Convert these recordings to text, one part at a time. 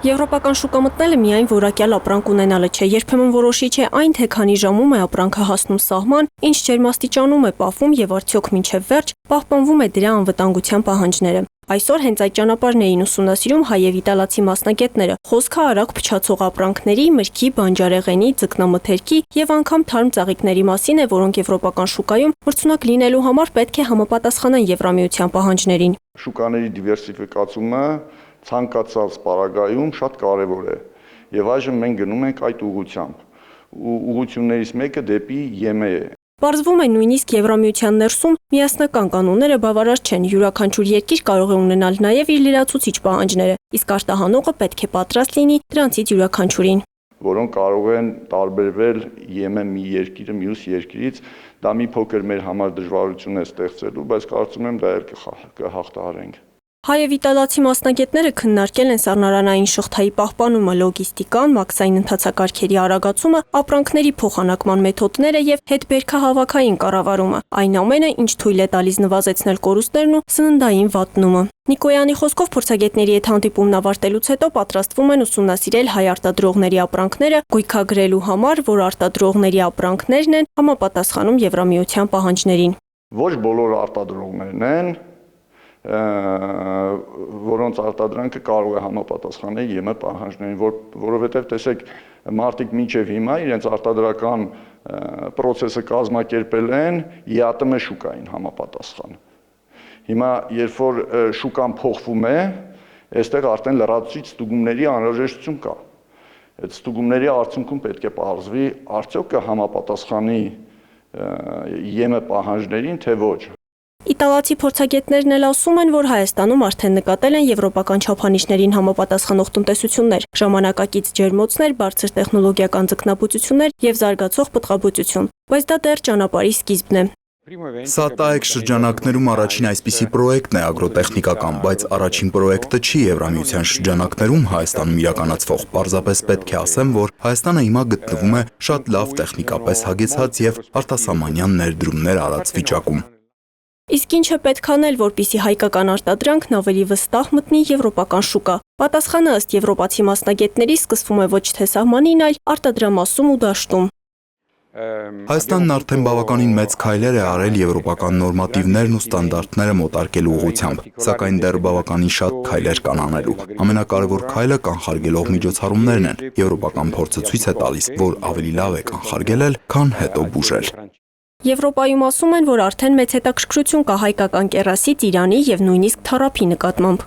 Եվրոպական շուկա մտնելը միայն որակյալ ապրանք ունենալը չէ, երբեմն որոշիչ է այն, թե քանի ժամում է ապրանքը հասնում սահման, ինչ ջերմաստիճանում է պահվում եւ արդյոք մինչեւ վերջ պահպանվում է դրա անվտանգության պահանջները։ Այսօր հենց այդ ճանապարհն էին ուսումնասիրում հայ եւ իտալացի մասնագետները։ Խոսքը արագ փչացող ապրանքների, մրգի, բանջարեղենի, ձկնամթերքի եւ անգամ թարմ ծաղիկների մասին է, որոնք եվրոպական շուկայում մրցունակ լինելու համար պետք է համապատասխանեն Եվրամիության պահանջներին։ Շուկաների դիվերսիֆիկացումը ցանկացած պարագայում շատ կարևոր է եւ այժմ մենք գնում ենք այդ ուղղությամբ։ Ուղղություններից մեկը դեպի ԵՄ է։ Պարզվում է նույնիսկ Եվրամիության ներսում միասնական կանոնները բավարար չեն, յուրաքանչյուր երկիր կարող է ունենալ նաև իր լրացուցիչ պահանջները, իսկ արտահանողը պետք է պատրաստ լինի դրանցից յուրաքանչյուրին, որոնք կարող են տարբերվել ԵՄ մի երկիրը մյուս երկրից, դա մի փոքր մեր համար դժվարություն է ստեղծելու, բայց կարծում եմ դա էլ կհաղթահարենք։ Հայ եւ իտալացի մասնագետները քննարկել են սառնարանային շղթայի պահպանումը, լոգիստիկան, մաքսային ընթացակարգերի արագացումը, ապրանքների փոխանակման մեթոդները եւ հետբերքահավաքային կառավարումը։ Այն ամենը, ինչ թույլ է տալիս նվազեցնել կորուստներն ու սննդային վատնումը։ Նիկոյանի խոսքով փորձագետների հետ հանդիպումն ավարտելուց հետո պատրաստվում են ուսումնասիրել հայ արտադրողների ապրանքները, գույքագրելու համար, որ արտադրողների ապրանքներն են համապատասխանում Եվրամիության պահանջներին։ Ոչ բոլոր արտադրողներն են, որոնց արտադրանքը կարող է համապատասխանել ԵՄ պահանջներին, որովհետև տեսեք, մարդիկ մինչև հիմա իրենց արտադրական process-ը կազմակերպել են ԵԱՏՄ շուկային համապատասխան։ Հիմա, երբ որ շուկան փոխվում է, այստեղ արդեն լրացուցիչ ստուգումների անհրաժեշտություն կա։ Այդ ստուգումների արդյունքում պետք է պարզվի, արդյոք կհամապատասխանի ԵՄ պահանջներին, թե ոչ։ Իտալացի փորձագետներն էլ ասում են, որ Հայաստանում արդեն նկատել են եվրոպական չափանիշներին համապատասխանող տնտեսություններ, ժամանակակից ջերմոցներ, բարձր տեխնոլոգիական ձկնաբուծություններ եւ զարգացող պտղաբուծություն, բայց դա դեռ ճանապարհի սկիզբն է։ Սա ՏԱԵԿ շրջանակներում առաջին այսպիսի պրոյեկտն է ագրոտեխնիկական, բայց առաջին պրոյեկտը չի Եվրամիության շրջանակներում Հայաստանում իրականացվող։ Պարզապես պետք է ասեմ, որ Հայաստանը հիմա գտնվում է շատ լավ տեխնիկապես հագեցած եւ արտասահմանյան ներդրումներ արած վիճակում։ Իսկ ինչը պետք անել, որպեսզի հայկական արտադրանքն ավելի վստահ մտնի եվրոպական շուկա։ Պատասխանը ըստ եվրոպացի մասնագետների սկսվում է ոչ թե սահմանին, այլ արտադրամասում ու դաշտում։ Հայաստանն արդեն բավականին մեծ քայլեր է արել եվրոպական նորմատիվներն ու ստանդարտները մոտարկելու ուղղությամբ, սակայն դեռ բավականին շատ քայլեր կան անելու։ Ամենակարևոր քայլը կանխարգելող միջոցառումներն են։ Եվրոպական փորձը ցույց է տալիս, որ ավելի լավ է կանխարգելել, քան հետո բուժել։ Եվրոպայում ասում են, որ արդեն մեծ հետաքրքրություն կա հայկական կեռասի, ծիրանի եւ նույնիսկ թառափի նկատմամբ։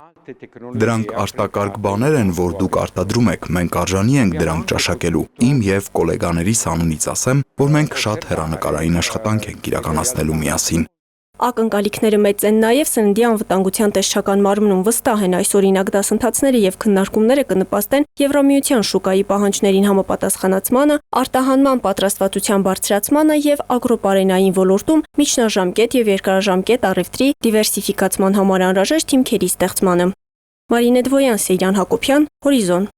Դրանք արտակարգ բաներ են, որ դուք արտադրում եք, մենք արժանի ենք դրանք ճաշակելու։ Իմ եւ գոլեգաներիս անունից ասեմ, որ մենք շատ հեռանկարային աշխատանք ենք իրականացնելու միասին։ Ակնկալիքները մեծ են նաև սննդի անվտանգության տեսչական մարմնում վստահ են այս օրինակ դասընթացները եւ քննարկումները կնպաստեն Եվրամիության շուկայի պահանջներին համապատասխանացմանը, արտահանման պատրաստվածության բարձրացմանը եւ ագրոպարենային ոլորտում միջնաժամկետ եւ երկարաժամկետ առևտրի դիվերսիֆիկացման համար անհրաժեշտ հիմքերի ստեղծմանը։ Մարինե Դվոյան, Սեյրան Հակոբյան, Հորիզոն։